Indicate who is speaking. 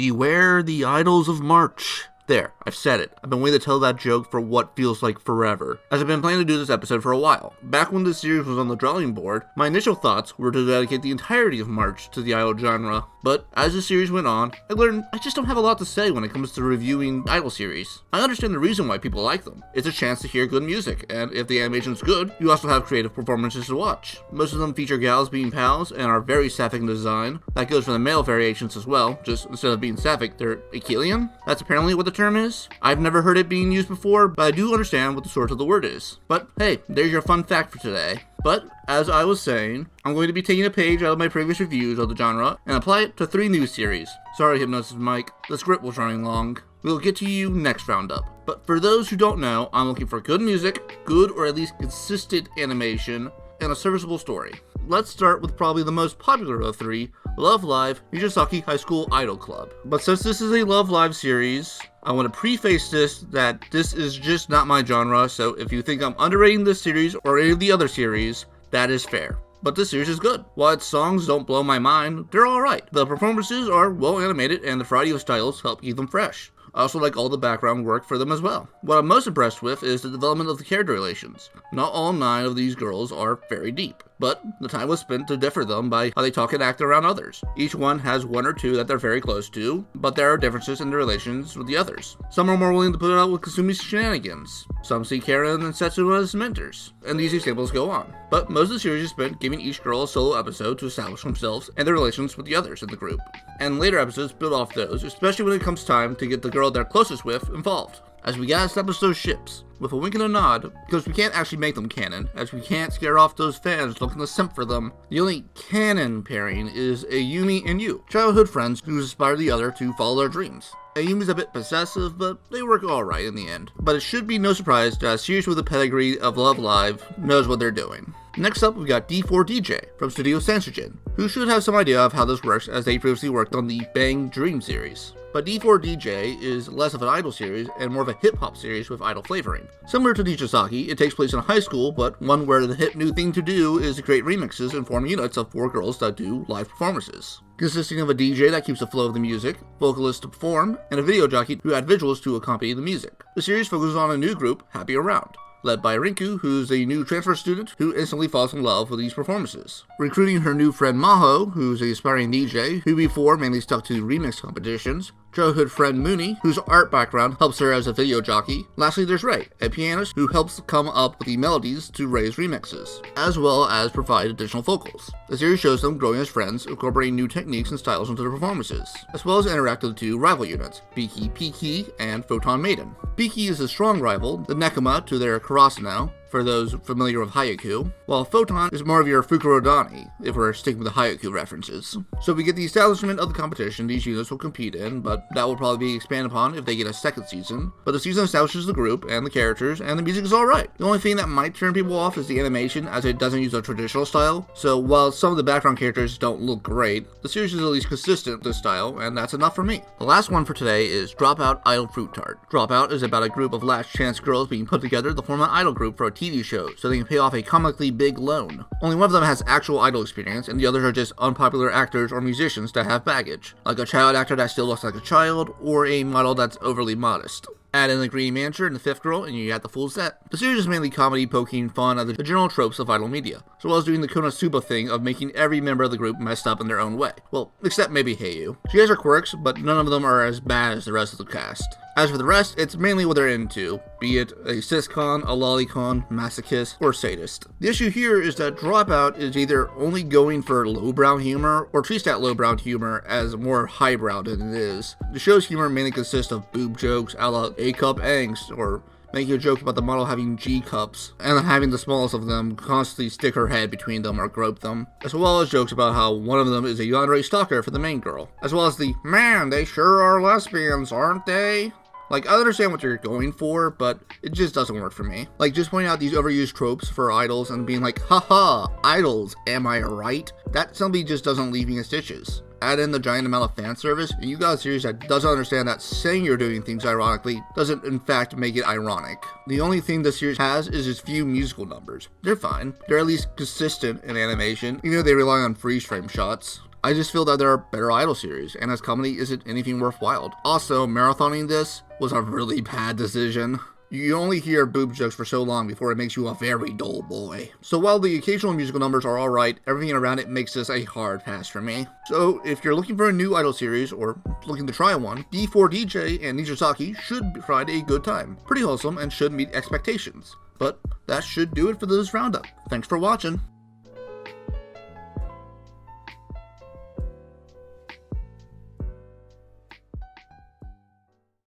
Speaker 1: Beware the idols of March. There, I've said it. I've been waiting to tell that joke for what feels like forever, as I've been planning to do this episode for a while. Back when this series was on the drawing board, my initial thoughts were to dedicate the entirety of March to the idol genre, but as the series went on, I learned I just don't have a lot to say when it comes to reviewing idol series. I understand the reason why people like them. It's a chance to hear good music, and if the animation's good, you also have creative performances to watch. Most of them feature gals being pals and are very sapphic in design. That goes for the male variations as well, just instead of being sapphic, they're Achillean? That's apparently what the term is. I've never heard it being used before, but I do understand what the source of the word is. But hey, there's your fun fact for today. But, as I was saying, I'm going to be taking a page out of my previous reviews of the genre and apply it to 3 new series. Sorry, Hypnosis Mike, the script was running long. We'll get to you next roundup. But for those who don't know, I'm looking for good music, good or at least consistent animation, and a serviceable story. Let's start with probably the most popular of the 3, Love Live! Nijisaki High School Idol Club. But since this is a Love Live series, I want to preface this that this is just not my genre, so if you think I'm underrating this series or any of the other series, that is fair. But this series is good. While its songs don't blow my mind, they're alright. The performances are well animated and the variety of styles help keep them fresh. I also like all the background work for them as well. What I'm most impressed with is the development of the character relations. Not all 9 of these girls are very deep, but the time was spent to differ them by how they talk and act around others. Each one has 1 or 2 that they're very close to, but there are differences in their relations with the others. Some are more willing to put it out with Kasumi's shenanigans. Some see Karen and Setsuo as mentors, and these examples go on. But most of the series is spent giving each girl a solo episode to establish themselves and their relations with the others in the group. And later episodes build off those, especially when it comes time to get the girl they're closest with involved. As we gotta establish those ships, with a wink and a nod, because we can't actually make them canon, as we can't scare off those fans looking to simp for them. The only canon pairing is Ayumi and Yu, childhood friends who inspire the other to follow their dreams. Ayumi's a bit possessive, but they work alright in the end. But it should be no surprise that a series with a pedigree of Love Live knows what they're doing. Next up, we got D4DJ from Studio Sansujin, who should have some idea of how this works as they previously worked on the Bang Dream series. But D4DJ is less of an idol series and more of a hip-hop series with idol flavoring. Similar to Nijisaki, it takes place in a high school, but one where the hip new thing to do is to create remixes and form units of 4 girls that do live performances, consisting of a DJ that keeps the flow of the music, vocalists to perform, and a video jockey who add visuals to accompany the music. The series focuses on a new group, Happy Around, led by Rinku, who's a new transfer student who instantly falls in love with these performances. Recruiting her new friend Maho, who's an aspiring DJ, who before mainly stuck to remix competitions, childhood friend Mooney, whose art background helps her as a video jockey. Lastly, there's Ray, a pianist who helps come up with the melodies to Ray's remixes, as well as provide additional vocals. The series shows them growing as friends, incorporating new techniques and styles into their performances, as well as interact with the 2 rival units, Biki Piki and Photon Maiden. Biki is a strong rival, the Nekoma to their Karasuno, for those familiar with Haikyuu, while Photon is more of your Fukurodani, if we're sticking with the Haikyuu references. So we get the establishment of the competition these units will compete in, but that will probably be expanded upon if they get a second season. But the season establishes the group and the characters, and the music is alright. The only thing that might turn people off is the animation, as it doesn't use a traditional style. So while some of the background characters don't look great, the series is at least consistent with this style, and that's enough for me. The last one for today is Dropout Idol Fruit Tart. Dropout is about a group of last chance girls being put together to form an idol group for a TV show, so they can pay off a comically big loan. Only one of them has actual idol experience, and the others are just unpopular actors or musicians that have baggage, like a child actor that still looks like a child, or a model that's overly modest. Add in the Green Mancher and the 5th girl, and you got the full set. The series is mainly comedy poking fun at the general tropes of idol media, as well as doing the Konosuba thing of making every member of the group messed up in their own way. Well, except maybe Heiyu. She has her quirks, but none of them are as bad as the rest of the cast. As for the rest, it's mainly what they're into, be it a siscon, a lolicon, masochist, or sadist. The issue here is that Dropout is either only going for lowbrow humor, or treats that lowbrow humor as more highbrow than it is. The show's humor mainly consists of boob jokes a la A-cup angst, or making a joke about the model having G cups, and then having the smallest of them constantly stick her head between them or grope them, as well as jokes about how one of them is a yandere stalker for the main girl, as well as the, man, they sure are lesbians, aren't they? Like, I understand what you're going for, but it just doesn't work for me. Like, just pointing out these overused tropes for idols and being like, haha, idols, am I right? That simply just doesn't leave me in stitches. Add in the giant amount of fan service, and you got a series that doesn't understand that saying you're doing things ironically doesn't in fact make it ironic. The only thing this series has is its few musical numbers. They're fine. They're at least consistent in animation, even though they rely on freeze frame shots. I just feel that there are better idol series, and as comedy isn't anything worthwhile. Also, marathoning this was a really bad decision. You only hear boob jokes for so long before it makes you a very dull boy. So while the occasional musical numbers are alright, everything around it makes this a hard pass for me. So if you're looking for a new idol series, or looking to try one, D4DJ and Nijisaki should provide a good time. Pretty wholesome and should meet expectations. But that should do it for this roundup. Thanks for watching.